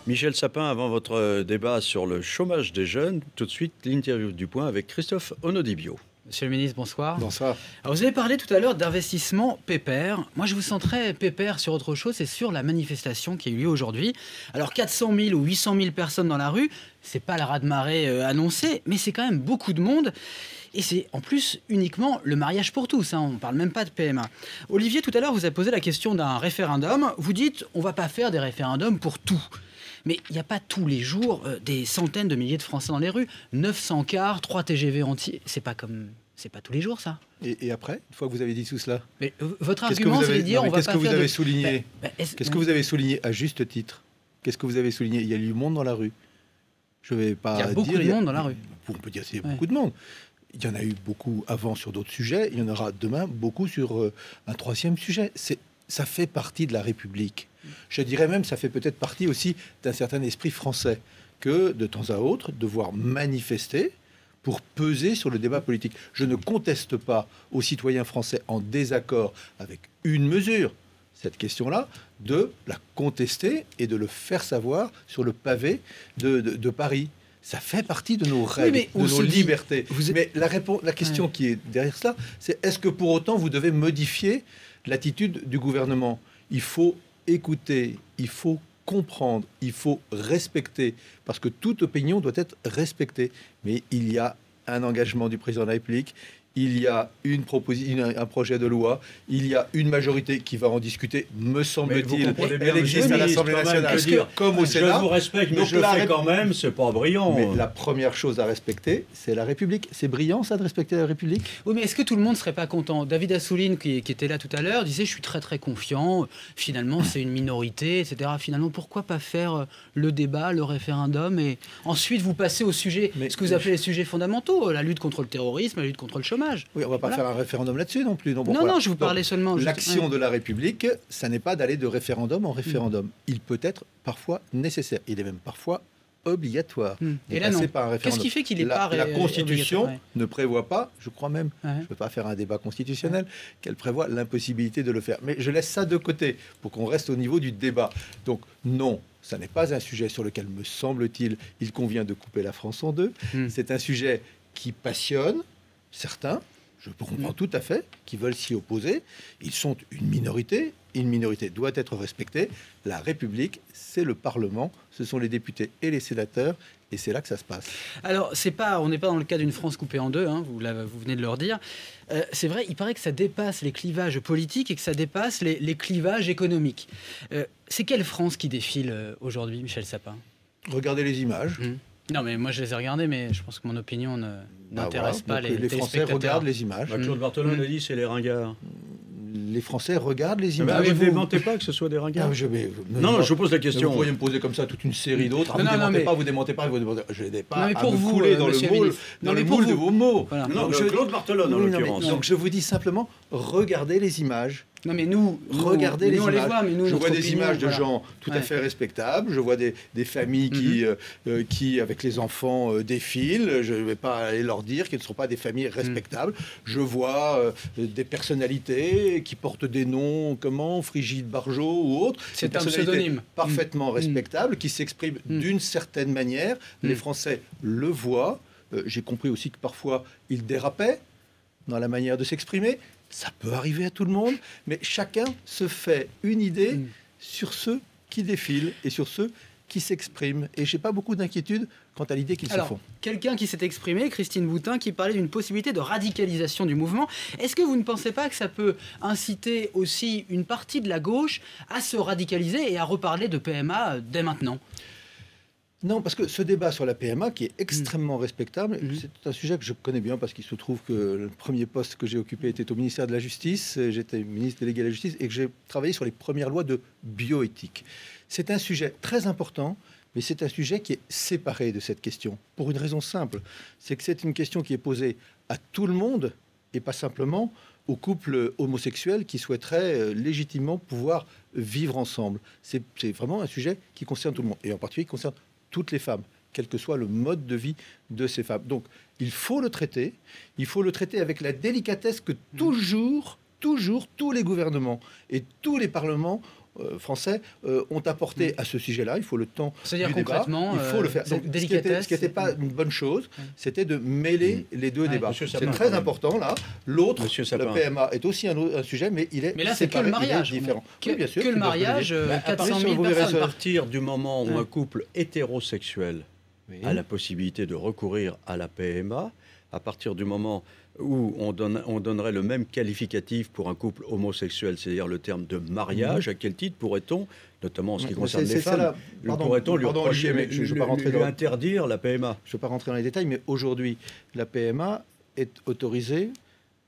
Michel Sapin, avant votre débat sur le chômage des jeunes, tout de suite l'interview du Point avec Christophe Onodibio. Monsieur le ministre, bonsoir. Bonsoir. Alors, vous avez parlé tout à l'heure d'investissement pépère. Moi, je vous sens très pépère sur autre chose, c'est sur la manifestation qui a eu lieu aujourd'hui. Alors, 400 000 ou 800 000 personnes dans la rue, c'est pas la raz-de-marée annoncée, mais c'est quand même beaucoup de monde. Et c'est en plus uniquement le mariage pour tous, hein. On ne parle même pas de PMA. Olivier, tout à l'heure, vous avez posé la question d'un référendum. Vous dites, on ne va pas faire des référendums pour tout. Mais il n'y a pas tous les jours des centaines de milliers de Français dans les rues. 900 cars, 3 TGV entiers, c'est pas tous les jours, ça. Et après, une fois que vous avez dit tout cela, mais votre argument, c'est de dire on va pas faire... Qu'est-ce que vous avez souligné Qu'est-ce que vous avez souligné à juste titre? Qu'est-ce que vous avez souligné? Il y a du monde dans la rue. Je vais pas dire... Il y a beaucoup de monde dans la rue. On peut dire qu'il y a beaucoup de monde. Il y en a eu beaucoup avant sur d'autres sujets. Il y en aura demain beaucoup sur un troisième sujet. Ça fait partie de la République. Je dirais même, ça fait peut-être partie aussi d'un certain esprit français que, de temps à autre, devoir manifester pour peser sur le débat politique. Je ne conteste pas aux citoyens français en désaccord avec une mesure, cette question-là, de la contester et de le faire savoir sur le pavé de Paris. Ça fait partie de nos règles, de nos libertés. Mais la question qui est derrière cela, c'est est-ce que pour autant vous devez modifier l'attitude du gouvernement? Il faut écouter, il faut comprendre, il faut respecter, parce que toute opinion doit être respectée. Mais il y a un engagement du président de la République, il y a un projet de loi, il y a une majorité qui va en discuter, me semble-t-il. Elle existe à l'Assemblée nationale comme au Sénat. Je vous respecte, mais je le fais quand même, c'est pas brillant. Mais la première chose à respecter, c'est la République. C'est brillant, ça, de respecter la République? Oui, mais est-ce que tout le monde ne serait pas content? David Assouline, qui était là tout à l'heure, disait « Je suis très très confiant, finalement c'est une minorité, etc. » Finalement, pourquoi pas faire le débat, le référendum, et ensuite vous passez au sujet, ce que vous appelez les sujets fondamentaux, la lutte contre le terrorisme, la lutte contre le chômage. Oui, on va pas faire un référendum là-dessus non plus. Non, je vous parlais seulement... L'action de la République, ça n'est pas d'aller de référendum en référendum. Il peut être parfois nécessaire. Il est même parfois obligatoire. Et là, non. Qu'est-ce qui fait qu'il n'est pas La Constitution ne prévoit pas, je crois même, je ne veux pas faire un débat constitutionnel, qu'elle prévoit l'impossibilité de le faire. Mais je laisse ça de côté pour qu'on reste au niveau du débat. Donc non, ça n'est pas un sujet sur lequel, me semble-t-il, il convient de couper la France en deux. C'est un sujet qui passionne certains, je comprends tout à fait, qui veulent s'y opposer. Ils sont une minorité doit être respectée. La République, c'est le Parlement, ce sont les députés et les sénateurs, et c'est là que ça se passe. Alors, on n'est pas dans le cas d'une France coupée en deux, hein, vous venez de le redire. C'est vrai, il paraît que ça dépasse les clivages politiques et que ça dépasse les clivages économiques. C'est quelle France qui défile aujourd'hui, Michel Sapin? Regardez les images. Non, mais moi je les ai regardés, mais je pense que mon opinion n'intéresse pas les Français regardent les images. Claude Barthelon a dit c'est les ringards. Les Français regardent les images. Vous ne démentez pas que ce soit des ringards? Non, je vous pose la question. Vous pourriez me poser comme ça toute une série d'autres. Vous démentez pas. Je n'ai pas à me couler dans le moule de vos mots. Voilà. Non, Claude Barthelon en l'occurrence. Donc je vous dis simplement, regardez les images. Non, mais regardez les images. Je vois des images de gens tout à fait respectables. Je vois des familles qui, avec les enfants, défilent. Je ne vais pas aller leur dire qu'elles ne sont pas des familles respectables. Je vois des personnalités qui portent des noms, Frigide Barjot ou autres. C'est un pseudonyme. Parfaitement respectables, qui s'expriment d'une certaine manière. Les Français le voient. J'ai compris aussi que parfois, ils dérapaient dans la manière de s'exprimer. Ça peut arriver à tout le monde, mais chacun se fait une idée sur ceux qui défilent et sur ceux qui s'expriment. Et j'ai pas beaucoup d'inquiétude quant à l'idée qu'ils se font. Quelqu'un qui s'est exprimé, Christine Boutin, qui parlait d'une possibilité de radicalisation du mouvement. Est-ce que vous ne pensez pas que ça peut inciter aussi une partie de la gauche à se radicaliser et à reparler de PMA dès maintenant ? Non, parce que ce débat sur la PMA, qui est extrêmement respectable, c'est un sujet que je connais bien parce qu'il se trouve que le premier poste que j'ai occupé était au ministère de la Justice. J'étais ministre délégué à la Justice et que j'ai travaillé sur les premières lois de bioéthique. C'est un sujet très important, mais c'est un sujet qui est séparé de cette question. Pour une raison simple, c'est que c'est une question qui est posée à tout le monde et pas simplement aux couples homosexuels qui souhaiteraient légitimement pouvoir vivre ensemble. C'est vraiment un sujet qui concerne tout le monde et en particulier qui concerne toutes les femmes, quel que soit le mode de vie de ces femmes. Donc, il faut le traiter avec la délicatesse que toujours, tous les gouvernements et tous les parlements français ont apporté à ce sujet-là. Il faut le temps C'est-à-dire du débat. concrètement, Il faut le faire. Donc, ce qui n'était pas une bonne chose, c'était de mêler les deux débats. C'est très important, là. L'autre, le PMA, est aussi un sujet, mais il est mais là, c'est que séparé, le mariage. il est différent. Que, bien sûr, que le mariage, 400 000 personnes. À partir du moment où un couple hétérosexuel a la possibilité de recourir à la PMA, à partir du moment où on donnerait le même qualificatif pour un couple homosexuel, c'est-à-dire le terme de mariage, à quel titre pourrait-on, notamment en ce qui concerne les femmes, pourrait-on lui reprocher, lui interdire la PMA? Je ne veux pas rentrer dans les détails, mais aujourd'hui, la PMA est autorisée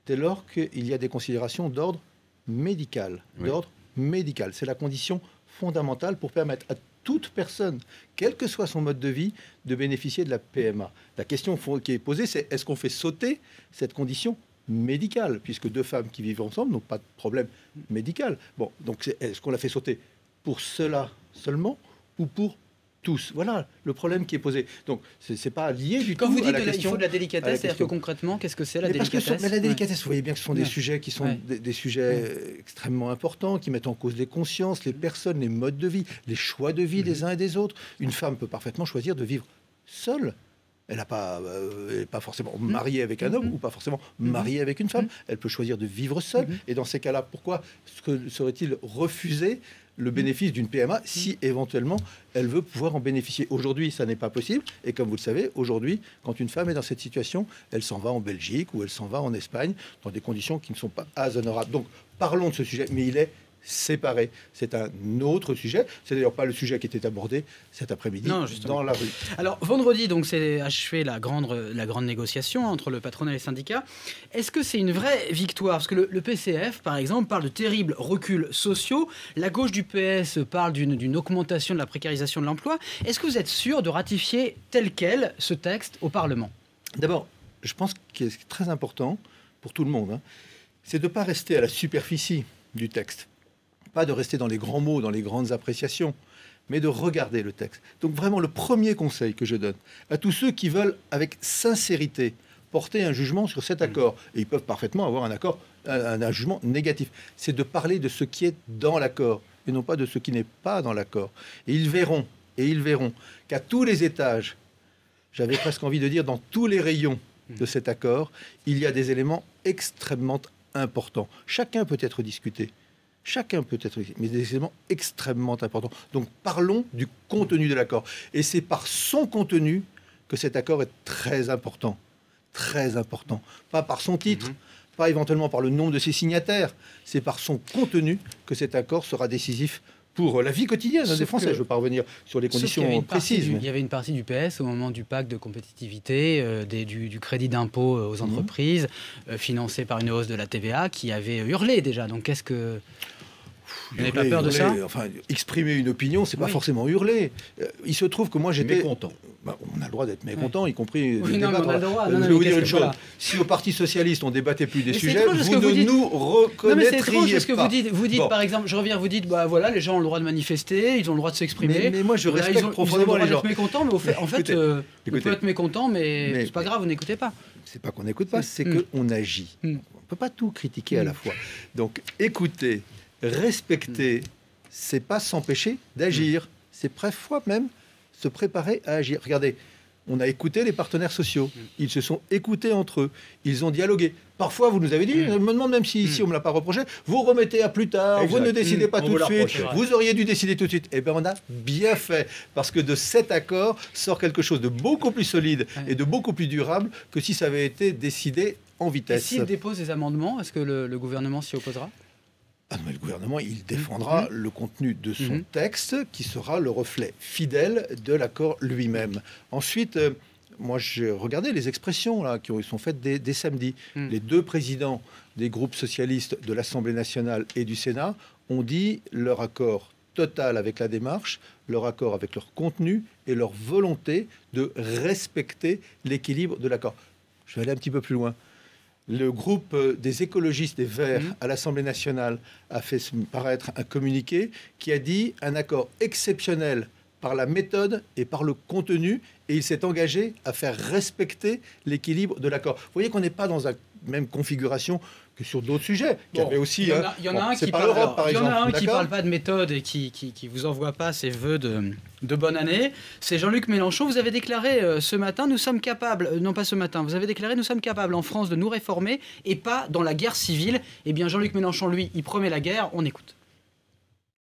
dès lors qu'il y a des considérations d'ordre médical. D'ordre médical. C'est la condition fondamentale pour permettre à toute personne, quel que soit son mode de vie, de bénéficier de la PMA. La question qui est posée, c'est est-ce qu'on fait sauter cette condition médicale, puisque deux femmes qui vivent ensemble n'ont pas de problème médical. Bon, donc est-ce qu'on la fait sauter pour cela seulement ou pour tous? Voilà le problème qui est posé. Donc, c'est pas lié du tout à la question. Quand vous dites qu'il faut de la délicatesse, c'est-à-dire que concrètement, qu'est-ce que c'est la délicatesse? Mais la délicatesse, vous voyez bien que ce sont des sujets qui sont des sujets extrêmement importants, qui mettent en cause les consciences, les personnes, les modes de vie, les choix de vie des uns et des autres. Une femme peut parfaitement choisir de vivre seule. Elle n'est pas forcément mariée avec un homme ou pas forcément mariée avec une femme. Elle peut choisir de vivre seule. Et dans ces cas-là, pourquoi serait-il refusé le bénéfice d'une PMA si éventuellement elle veut pouvoir en bénéficier? Aujourd'hui, ça n'est pas possible. Et comme vous le savez, aujourd'hui, quand une femme est dans cette situation, elle s'en va en Belgique ou elle s'en va en Espagne dans des conditions qui ne sont pas honorables. Donc, parlons de ce sujet, mais il est séparé. C'est un autre sujet. C'est d'ailleurs pas le sujet qui était abordé cet après-midi dans la rue. Alors, vendredi, donc, c'est achevé la grande négociation entre le patronat et les syndicats. Est-ce que c'est une vraie victoire? Parce que le PCF, par exemple, parle de terribles reculs sociaux. La gauche du PS parle d'une augmentation de la précarisation de l'emploi. Est-ce que vous êtes sûr de ratifier tel quel ce texte au Parlement? D'abord, je pense que ce qui est très important pour tout le monde, c'est de ne pas rester à la superficie du texte. Pas de rester dans les grands mots, dans les grandes appréciations, mais de regarder le texte. Donc vraiment, le premier conseil que je donne à tous ceux qui veulent, avec sincérité, porter un jugement sur cet accord, et ils peuvent parfaitement avoir un jugement négatif, c'est de parler de ce qui est dans l'accord, et non pas de ce qui n'est pas dans l'accord. Et ils verront qu'à tous les étages, j'avais presque envie de dire dans tous les rayons de cet accord, il y a des éléments extrêmement importants. Chacun peut être discuté. Mais des éléments extrêmement importants. Donc parlons du contenu de l'accord. Et c'est par son contenu que cet accord est très important. Très important. Pas par son titre, pas éventuellement par le nombre de ses signataires. C'est par son contenu que cet accord sera décisif pour la vie quotidienne des Français. Je ne veux pas revenir sur les conditions précises. Il y avait une partie du PS au moment du pacte de compétitivité, du crédit d'impôt aux entreprises, financé par une hausse de la TVA, qui avait hurlé déjà. Donc qu'est-ce que... Vous n'avez pas peur de ça? Enfin, exprimer une opinion, c'est pas forcément hurler. Il se trouve que moi j'étais mécontent. On a le droit d'être mécontent, y compris. Oui, non, on a le droit. Je vais vous dire une chose. Voilà. Si au Parti socialiste on débattait plus des sujets, vous ne nous reconnaîtriez pas. Mais c'est étrange parce que vous dites par exemple, vous dites, bah voilà, les gens ont le droit de manifester, ils ont le droit de s'exprimer. Mais moi je respecte profondément les gens. Vous mécontent, mais en fait, vous pouvez être mécontent, mais c'est pas grave, vous n'écoutez pas. C'est pas qu'on n'écoute pas, c'est qu'on agit. On peut pas tout critiquer à la fois. Donc écoutez. Respecter, c'est pas s'empêcher d'agir, c'est parfois même se préparer à agir. Regardez, on a écouté les partenaires sociaux, ils se sont écoutés entre eux, ils ont dialogué. Parfois, vous nous avez dit, je me demande même si ici on ne me l'a pas reproché, vous remettez à plus tard, vous ne décidez pas tout de suite, vous auriez dû décider tout de suite. Eh bien, on a bien fait, parce que de cet accord sort quelque chose de beaucoup plus solide et de beaucoup plus durable que si ça avait été décidé en vitesse. Et s'il dépose des amendements, est-ce que le gouvernement s'y opposera ? Mais le gouvernement, il défendra le contenu de son texte qui sera le reflet fidèle de l'accord lui-même. Ensuite, moi, j'ai regardé les expressions là, qui sont faites dès samedi. Les deux présidents des groupes socialistes de l'Assemblée nationale et du Sénat ont dit leur accord total avec la démarche, leur accord avec leur contenu et leur volonté de respecter l'équilibre de l'accord. Je vais aller un petit peu plus loin. Le groupe des écologistes des Verts à l'Assemblée nationale a fait paraître un communiqué qui a dit un accord exceptionnel par la méthode et par le contenu, et il s'est engagé à faire respecter l'équilibre de l'accord. Vous voyez qu'on n'est pas dans la même configuration que sur d'autres sujets. Il y avait aussi. Il y en a un qui parle pas de méthode et qui vous envoie pas ses vœux de bonne année. C'est Jean-Luc Mélenchon. Vous avez déclaré ce matin, nous sommes capables, non pas ce matin, vous avez déclaré, nous sommes capables en France de nous réformer et pas dans la guerre civile. Eh bien, Jean-Luc Mélenchon, lui, il promet la guerre. On écoute.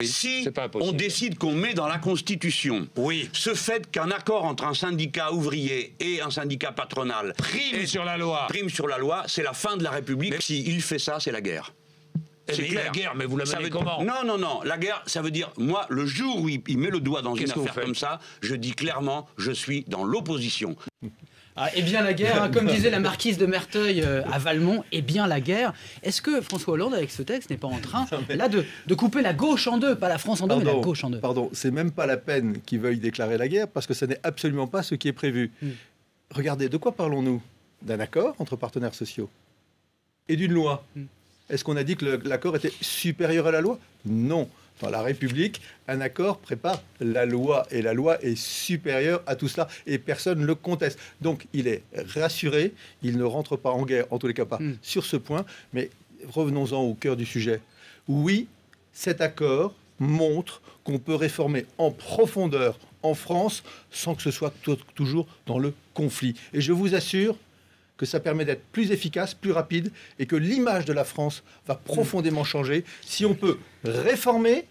Si on décide qu'on met dans la Constitution ce fait qu'un accord entre un syndicat ouvrier et un syndicat patronal prime sur la loi, c'est la fin de la République. Mais s'il fait ça, c'est la guerre. C'est clair. La guerre, mais vous la menez comment? Non. La guerre, ça veut dire, moi, le jour où il met le doigt dans une affaire comme ça, je dis clairement, je suis dans l'opposition. Eh bien la guerre, comme disait la marquise de Merteuil à Valmont, eh bien la guerre. Est-ce que François Hollande, avec ce texte, n'est pas en train là de couper la gauche en deux, pas la France en deux, mais la gauche en deux? Pardon, c'est même pas la peine qu'ils veuillent déclarer la guerre, parce que ce n'est absolument pas ce qui est prévu. Regardez, de quoi parlons-nous? D'un accord entre partenaires sociaux et d'une loi. Est-ce qu'on a dit que l'accord était supérieur à la loi? Non. Dans la République, un accord prépare la loi, et la loi est supérieure à tout cela, et personne ne le conteste. Donc il est rassuré, il ne rentre pas en guerre, en tous les cas pas sur ce point, mais revenons-en au cœur du sujet. Oui, cet accord montre qu'on peut réformer en profondeur en France sans que ce soit toujours dans le conflit. Et je vous assure que ça permet d'être plus efficace, plus rapide, et que l'image de la France va profondément changer si on peut réformer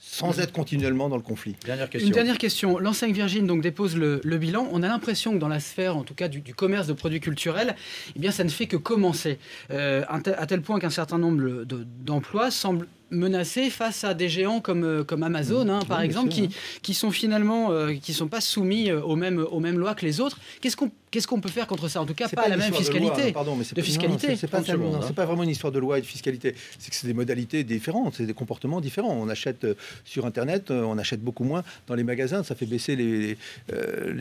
sans être continuellement dans le conflit. Une dernière question. L'enseigne Virgin donc dépose le bilan. On a l'impression que dans la sphère, en tout cas du commerce de produits culturels, eh bien, ça ne fait que commencer. À tel point qu'un certain nombre d'emplois semblent menacés face à des géants comme Amazon, par exemple, qui sont finalement qui sont pas soumis aux mêmes lois que les autres. Qu'est-ce qu'on peut faire contre ça? En tout cas, pas la même fiscalité. C'est pas vraiment une histoire de loi et de fiscalité. C'est que c'est des modalités différentes, c'est des comportements différents. On achète sur Internet, on achète beaucoup moins dans les magasins. Ça fait baisser les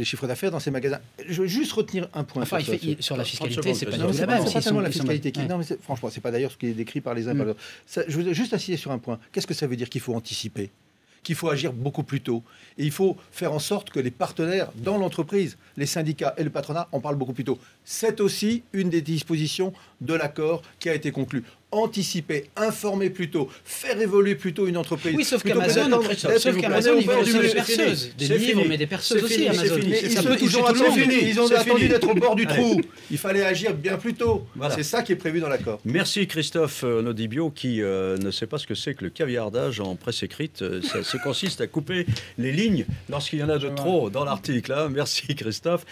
chiffres d'affaires dans ces magasins. Je veux juste retenir un point. Enfin, sur la fiscalité, c'est pas du tout la même. C'est pas tellement la fiscalité qui. Non, mais franchement, c'est pas d'ailleurs ce qui est décrit par les uns par les autres. Je veux juste insister sur un point. Qu'est-ce que ça veut dire? Qu'il faut anticiper, qu'il faut agir beaucoup plus tôt. Et il faut faire en sorte que les partenaires dans l'entreprise, les syndicats et le patronat en parlent beaucoup plus tôt. C'est aussi une des dispositions de l'accord qui a été conclu. Anticiper, informer plus tôt, faire évoluer plus tôt une entreprise. Oui, sauf qu'Amazon, ils vendent des perceuses. Des livres, mais des perceuses aussi, Amazon. Ils ont attendu d'être au bord du trou. Il fallait agir bien plus tôt. Voilà. C'est ça qui est prévu dans l'accord. Merci Christophe Nodibio, qui ne sait pas ce que c'est que le caviardage en presse écrite. Ça consiste à couper les lignes lorsqu'il y en a de trop dans l'article. Merci Christophe.